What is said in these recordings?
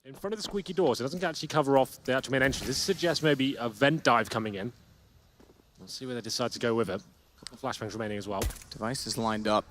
in front of the squeaky door, so it doesn't actually cover off the actual main entrance. This suggests maybe a vent dive coming in. We'll see where they decide to go with it. A couple of flashbangs remaining as well. Device is lined up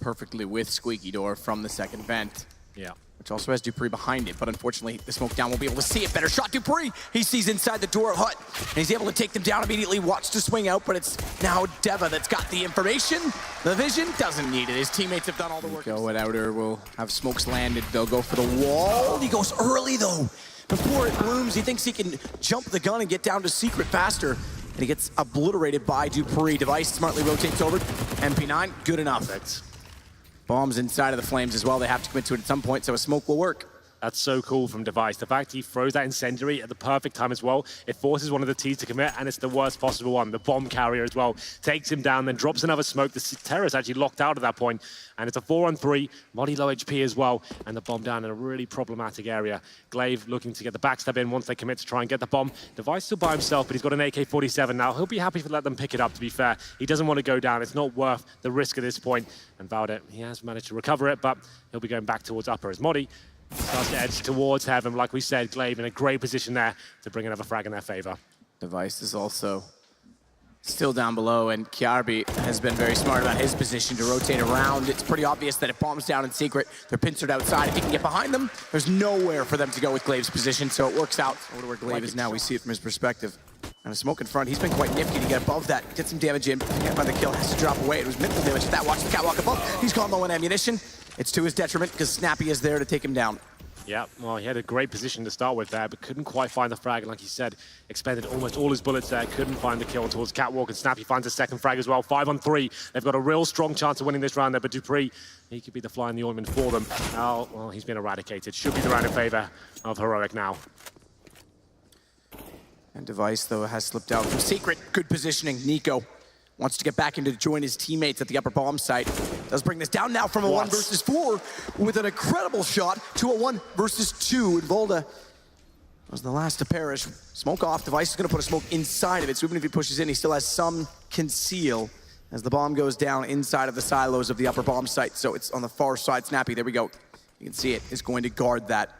perfectly with squeaky door from the second vent. Yeah. Which also has Dupree behind it, but unfortunately the smoke down won't be able to see it. Better shot, Dupree! He sees inside the door of Hut, and he's able to take them down immediately, watch to swing out, but it's now Deva that's got the information. The vision doesn't need it. His teammates have done all the work. Go at outer, will have smokes landed. They'll go for the wall. He goes early though. Before it blooms, he thinks he can jump the gun and get down to secret faster. And he gets obliterated by Dupree. Device smartly rotates over. MP9, good enough. Perfect. Bombs inside of the flames as well. They have to commit to it at some point, so a smoke will work. That's so cool from Device. The fact he throws that incendiary at the perfect time as well, it forces one of the T's to commit, and it's the worst possible one. The bomb carrier as well takes him down, then drops another smoke. The Terror's actually locked out at that point, and it's a 4-on-3. Molly low HP as well, and the bomb down in a really problematic area. Glaive looking to get the backstab in once they commit to try and get the bomb. Device still by himself, but he's got an AK-47 now. He'll be happy to let them pick it up, to be fair. He doesn't want to go down. It's not worth the risk at this point. And VODs, he has managed to recover it, but he'll be going back towards upper as Modi starts to edge towards heaven. Like we said, Glaive in a great position there to bring another frag in their favor. Device is also still down below, and Kiarbi has been very smart about his position to rotate around. It's pretty obvious that it bombs down in secret. They're pincered outside. If he can get behind them, there's nowhere for them to go with Glaive's position, so it works out. Over to where Glaive is now, we see it from his perspective. And a smoke in front, he's been quite nifty to get above that, get some damage in. Can't find the kill, has to drop away. It was mental damage at that. Watch the catwalk above. He's gone low on ammunition. It's to his detriment because Snappy is there to take him down. Yeah, well, he had a great position to start with there, but couldn't quite find the frag. And like he said, expended almost all his bullets there, couldn't find the kill towards Catwalk, and Snappy finds a second frag as well. 5-on-3. They've got a real strong chance of winning this round there, but Dupree, he could be the fly in the ointment for them. Now, well, he's been eradicated. Should be the round in favor of Heroic now. And Device, though, has slipped out from secret. Good positioning. Nico wants to get back into to join his teammates at the upper bomb site. Does bring this down now from a 1 versus 4 with an incredible shot to a 1 versus 2. And Volda was the last to perish. Smoke off. Device is going to put a smoke inside of it, so even if he pushes in, he still has some conceal as the bomb goes down inside of the silos of the upper bomb site. So it's on the far side. Snappy, there we go. You can see it is going to guard that.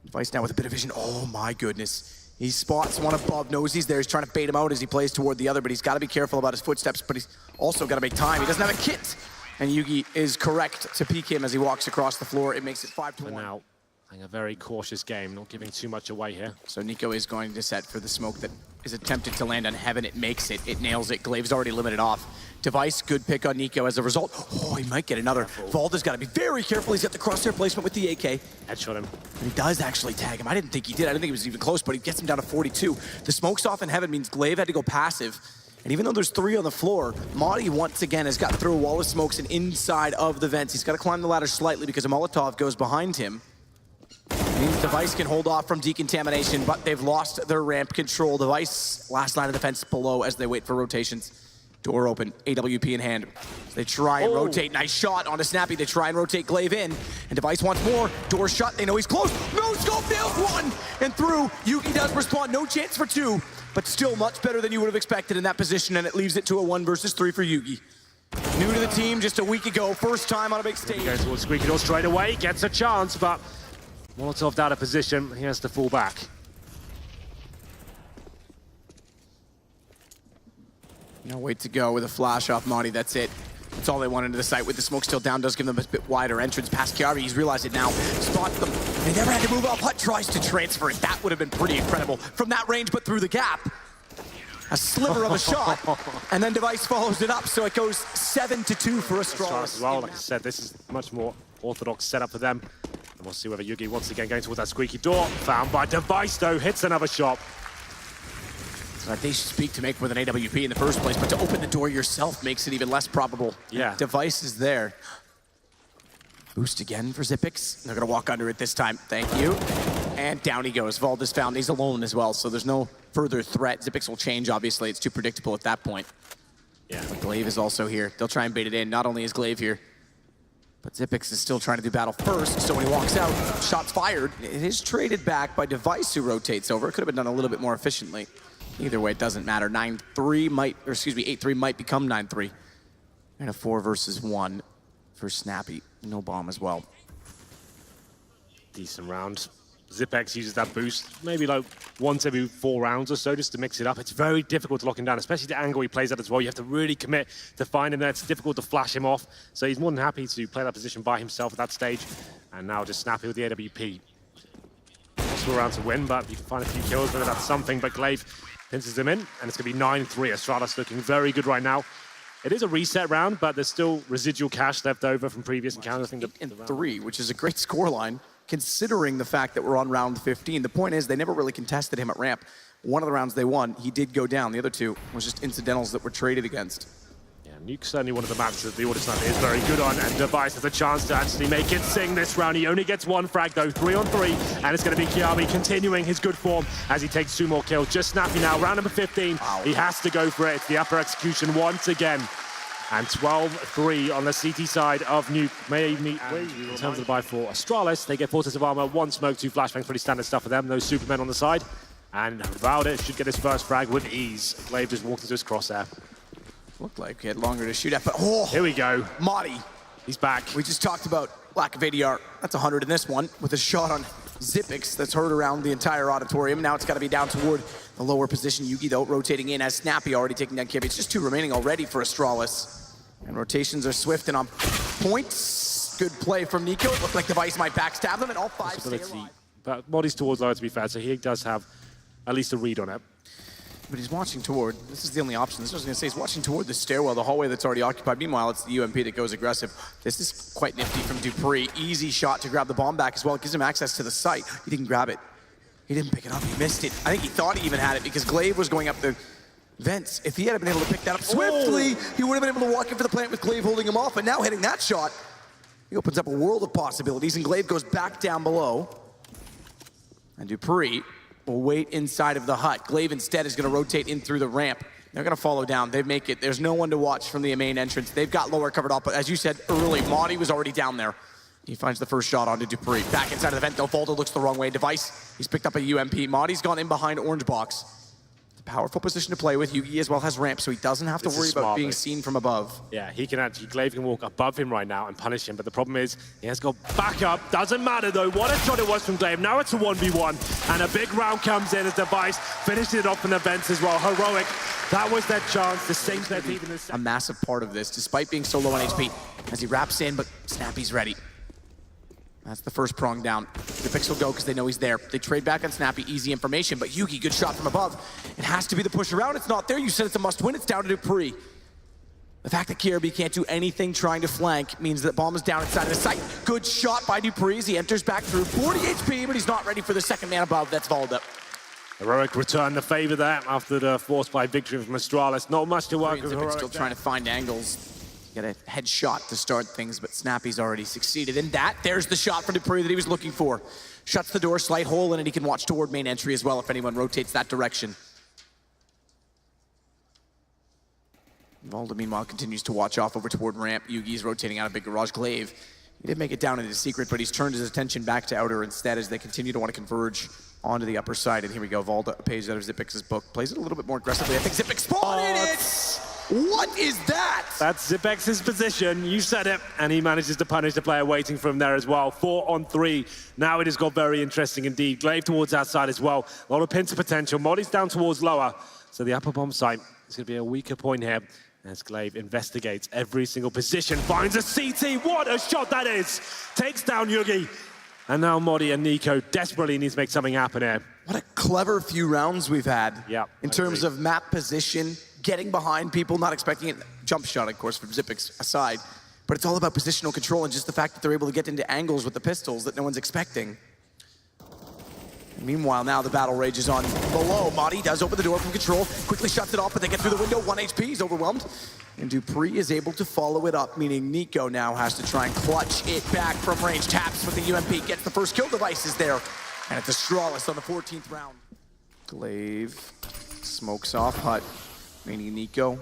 Device now with a bit of vision. Oh my goodness. He spots one above, knows he's there. He's trying to bait him out as he plays toward the other, but he's got to be careful about his footsteps, but he's also got to make time. He doesn't have a kit. And Yugi is correct to peek him as he walks across the floor. It makes it 5-1. Now, playing a very cautious game, not giving too much away here. So Nico is going to set for the smoke that is attempted to land on Heaven. It makes it. It nails it. Glaive's already limited off. Device, good pick on Nico as a result. Oh, he might get another. Volda's got to be very careful. He's got the crosshair placement with the AK. Headshot him. And he does actually tag him. I didn't think he did. I didn't think it was even close, but he gets him down to 42. The smoke's off in Heaven means Glaive had to go passive. And even though there's 3 on the floor, Modi once again has got through a wall of smokes and inside of the vents. He's got to climb the ladder slightly because a Molotov goes behind him. Means Device can hold off from decontamination, but they've lost their ramp control. Device, last line of defense below as they wait for rotations. Door open, AWP in hand. They try and rotate. Nice shot onto Snappy. They try and rotate Glaive in. And Device wants more. Door shut. They know he's close. No scope, nails 1 and through. Yuki does respond. No chance for 2, but still much better than you would have expected in that position, and it leaves it to a 1 versus 3 for Yugi. New to the team just a week ago. First time on a big stage. He goes towards Squeaky Door straight away. Gets a chance, but Molotov out of position. He has to fall back. No way to go with a flash off Modi. That's it. That's all they want into the site. With the smoke still down, does give them a bit wider entrance past Kiarbi. He's realized it now. Spots them. They never had to move up. Hut tries to transfer it. That would have been pretty incredible from that range, but through the gap. A sliver of a shot, and then Device follows it up, so it goes 7-2 for Astralis. Well, like I said, this is much more orthodox setup for them. And we'll see whether Yugi once again going towards that squeaky door. Found by Device, though, hits another shot. So they should speak to make with an AWP in the first place, but to open the door yourself makes it even less probable. Yeah. Device is there. Boost again for Zipix. They're gonna walk under it this time. Thank you. And down he goes. Volda's found. He's alone as well, so there's no further threat. Zipix will change, obviously. It's too predictable at that point. Yeah. But Glaive is also here. They'll try and bait it in. Not only is Glaive here, but Zipix is still trying to do battle first, so when he walks out, shots fired. It is traded back by Device, who rotates over. It could have been done a little bit more efficiently. Either way, it doesn't matter. 9-3 might, or excuse me, 8-3 might become 9-3. And a 4 versus 1 for Snappy. No bomb as well. Decent round. Zipex uses that boost maybe like once every 4 rounds or so just to mix it up. It's very difficult to lock him down, especially the angle he plays at as well. You have to really commit to find him there. It's difficult to flash him off. So he's more than happy to play that position by himself at that stage. And now just Snappy with the AWP. Possible round to win, but you can find a few kills, whether that's something. But Glaive pinches him in, and it's going to be 9-3. Astralis looking very good right now. It is a reset round, but there's still residual cash left over from previous encounters. I think and 3, which is a great scoreline, considering the fact that we're on round 15. The point is, they never really contested him at ramp. One of the rounds they won, he did go down. The other 2 was just incidentals that were traded against. Yeah, Nuke's certainly one of the maps that the Order Sniper is very good on, and Device has a chance to actually make it sing this round. He only gets 1 frag though, 3-on-3, and it's going to be Kiabi continuing his good form as he takes 2 more kills. Just Snappy now, round number 15. Wow. He has to go for it. It's the upper execution once again. And 12-3 on the CT side of Nuke. In terms of the buy for Astralis, they get 4 sets of armor, 1 smoke, 2 flashbangs, pretty standard stuff for them. No Supermen on the side. And VODs should get his first frag with ease. Glaive just walked into his crosshair. Looked like he had longer to shoot at, but oh! Here we go. Madi. He's back. We just talked about lack of ADR. That's 100 in this one, with a shot on Zipex that's heard around the entire auditorium. Now it's got to be down toward the lower position. Yugi, though, rotating in as Snappy already taking down Kiabi. It's just 2 remaining already for Astralis. And rotations are swift and on points. Good play from Nico. It looked like Device might backstab them, and all 5 stay alive. But Modi's towards lower, to be fair, so he does have at least a read on it. But he's watching toward, this is the only option. This is what I was going to say, he's watching toward the stairwell, the hallway that's already occupied. Meanwhile, it's the UMP that goes aggressive. This is quite nifty from Dupree. Easy shot to grab the bomb back as well. It gives him access to the site. He didn't grab it. He didn't pick it up. He missed it. I think he thought he even had it because Glaive was going up the vents. If he had been able to pick that up swiftly, he would have been able to walk in for the plant with Glaive holding him off. And now hitting that shot, he opens up a world of possibilities, and Glaive goes back down below. And Dupree will wait inside of the hut. Glaive instead is going to rotate in through the ramp. They're going to follow down. They make it. There's no one to watch from the main entrance. They've got lower covered up, but as you said early, Madi was already down there. He finds the first shot onto Dupree. Back inside of the vent, though. Volta looks the wrong way. Device, he's picked up a UMP. Madi's gone in behind Orange Box. It's a powerful position to play with. Yugi as well has ramp, so he doesn't have to worry about being seen from above. Yeah, he can actually, Glaive can walk above him right now and punish him, but the problem is he has got back up. Doesn't matter though, what a shot it was from Glaive. Now it's a 1v1, and a big round comes in as Device finished it off in the vents as well. Heroic. That was their chance to sink their team in the second. A massive part of this, despite being so low on HP, as he wraps in, but Snappy's ready. That's the first prong down. The picks will go because they know he's there. They trade back on Snappy, easy information, but Yugi, good shot from above. It has to be the push around. It's not there. You said it's a must-win. It's down to Dupree. The fact that KRB can't do anything trying to flank means that bomb is down inside of the site. Good shot by Dupree as he enters back through. 40 HP, but he's not ready for the second man above. That's Volta. Heroic returned the favor there after the forced by victory from Astralis. Not much to work with Heroic. Still trying to find angles. Get a headshot to start things, but Snappy's already succeeded in that. There's the shot from Dupree that he was looking for. Shuts the door, slight hole in it. He can watch toward main entry as well if anyone rotates that direction. Volta, meanwhile, continues to watch off over toward ramp. Yugi's rotating out of big garage. Glaive, he did make it down into secret, but he's turned his attention back to outer instead as they continue to want to converge onto the upper side. And here we go. Volta pays out of Zipex's book, plays it a little bit more aggressively. I think Zipex spotted it! What is that? That's Zipex's position. You said it. And he manages to punish the player waiting for him there as well. 4-on-3. Now it has got very interesting indeed. Glaive towards outside as well. A lot of pincer potential. Modi's down towards lower. So the upper bomb site is going to be a weaker point here as Glaive investigates every single position. Finds a CT. What a shot that is. Takes down Yugi. And now Modi and Nico desperately need to make something happen here. What a clever few rounds we've had. Yeah, in terms of map position, getting behind people, not expecting it. Jump shot, of course, from Zipex aside. But it's all about positional control and just the fact that they're able to get into angles with the pistols that no one's expecting. And meanwhile, now the battle rages on below. Madi does open the door from control, quickly shuts it off, but they get through the window. 1 HP, he's overwhelmed. And Dupree is able to follow it up, meaning Nico now has to try and clutch it back from range. Taps with the UMP, gets the first kill. Device is there. And it's Astralis on the 14th round. Glaive smokes off hut, meaning Nico.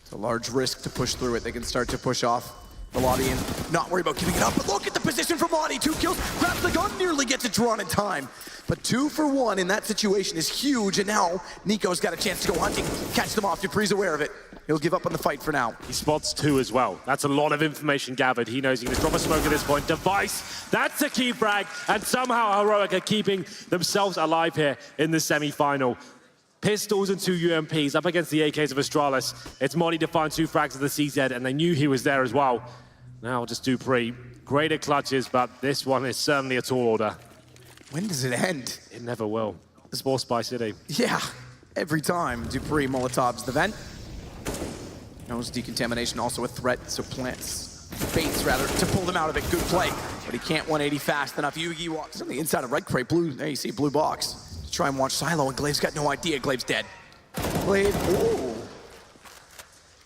It's a large risk to push through it. They can start to push off Velati and not worry about giving it up. But look at the position for Madi. 2 kills, grabs the gun, nearly gets it drawn in time. But 2 for 1 in that situation is huge. And now Nico's got a chance to go hunting, catch them off. Dupree's aware of it. he'll give up on the fight for now. He spots 2 as well. That's a lot of information gathered. He knows he's going to drop a smoke at this point. Device, that's a key frag. And somehow Heroic are keeping themselves alive here in the semi-final. Pistols and 2 UMPs up against the AKs of Astralis. It's Molly to find 2 frags of the CZ, and they knew he was there as well. Now just Dupree. Greater clutches, but this one is certainly a tall order. When does it end? It never will. Sports by City. Yeah, every time. Dupree Molotovs the vent. Knows decontamination also a threat, so plants, baits rather, to pull them out of it. Good play, but he can't 180 fast enough. Yugi walks on the inside of right crate, blue, there you see blue box. Try and watch Silo, and Glaive's got no idea. Glaive's dead. Glaive, ooh.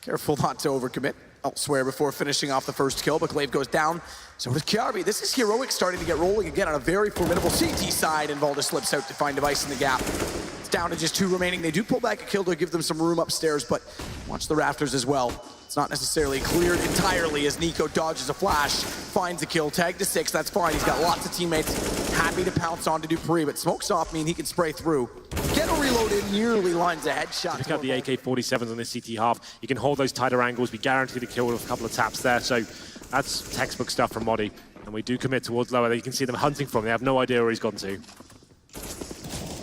Careful not to overcommit elsewhere before finishing off the first kill, but Glaive goes down. So does Kiarbi. This is Heroic starting to get rolling again on a very formidable CT side, and Valda slips out to find Device in the gap. It's down to just 2 remaining. They do pull back a kill to give them some room upstairs, but watch the rafters as well. It's not necessarily cleared entirely as Nico dodges a flash, finds a kill, tag to 6, that's fine. He's got lots of teammates happy to pounce onto Dupree, but smokes off mean he can spray through. Get a reload in, nearly lines a headshot. Pick up the AK-47s on this CT half. You can hold those tighter angles, be guaranteed to kill with a couple of taps there, so that's textbook stuff from Modi. And we do commit towards lower. You can see them hunting from. They have no idea where he's gone to.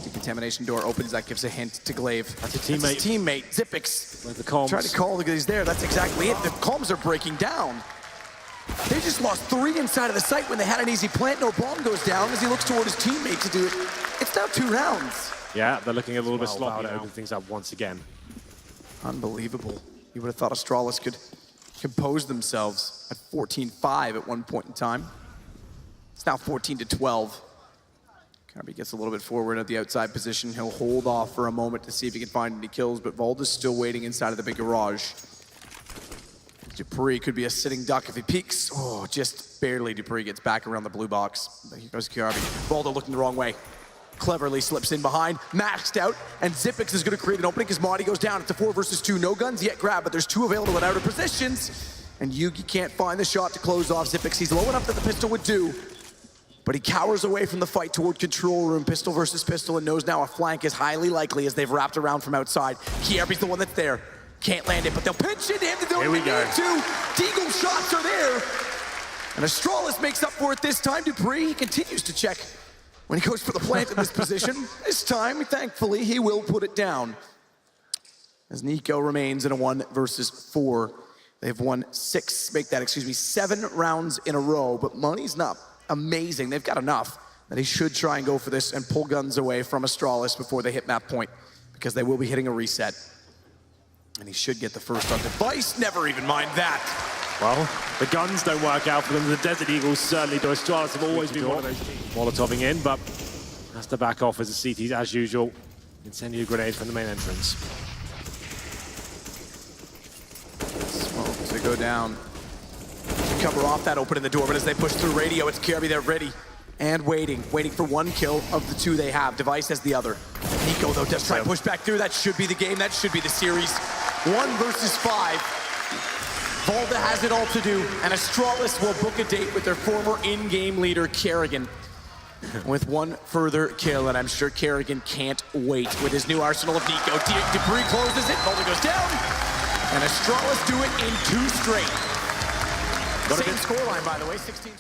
Decontamination door opens, that gives a hint to Glaive. That's a teammate. That's his teammate, Zipix. With the comms. Try to call because he's there, that's exactly it. The comms are breaking down. They just lost 3 inside of the site when they had an easy plant. No bomb goes down as he looks toward his teammate to do it. It's now 2 rounds. Yeah, they're looking a little bit sloppy to open things up once again. Unbelievable. You would have thought Astralis could compose themselves at 14-5 at one point in time. It's now 14-12. Kirby gets a little bit forward at the outside position. He'll hold off for a moment to see if he can find any kills, but Valda's still waiting inside of the big garage. Dupree could be a sitting duck if he peeks. Oh, just barely Dupree gets back around the blue box. Here goes Kirby. Valda looking the wrong way. Cleverly slips in behind, maxed out, and Zipix is going to create an opening because Madi goes down. It's a 4 versus 2. No guns yet grabbed, but there's 2 available at outer positions. And Yugi can't find the shot to close off Zipix. He's low enough that the pistol would do. But he cowers away from the fight toward control room, pistol versus pistol, and knows now a flank is highly likely as they've wrapped around from outside. Kiarbi's the one that's there. Can't land it, but they'll pinch into him to do it. Here we go. Deagle shots are there. And Astralis makes up for it this time. Dupree, he continues to check when he goes for the plant in this position. This time, thankfully, he will put it down. As Nico remains in a 1 versus 4. They've won 7 rounds in a row, but money's not amazing. They've got enough that he should try and go for this and pull guns away from Astralis before they hit map point, because they will be hitting a reset. And he should get the first on Device. Never even mind that. Well, the guns don't work out for them. The Desert Eagles certainly do. Astralis have always been one of those teams. Molotoving in, but has to back off as the CTs, as usual. Incendiary grenade from the main entrance. Smoke to go down. To cover off that open in the door, but as they push through radio, it's Kirby, they're ready. And waiting for 1 kill of the 2 they have. Device has the other. Nico, though, does try to push back through. That should be the game. That should be the series. 1 versus 5. Valda has it all to do, and Astralis will book a date with their former in-game leader, Kerrigan, with 1 further kill, and I'm sure Kerrigan can't wait with his new arsenal of Nico. Dupree closes it, Valda goes down, and Astralis do it in 2 straight. Same scoreline, by the way, 16-12.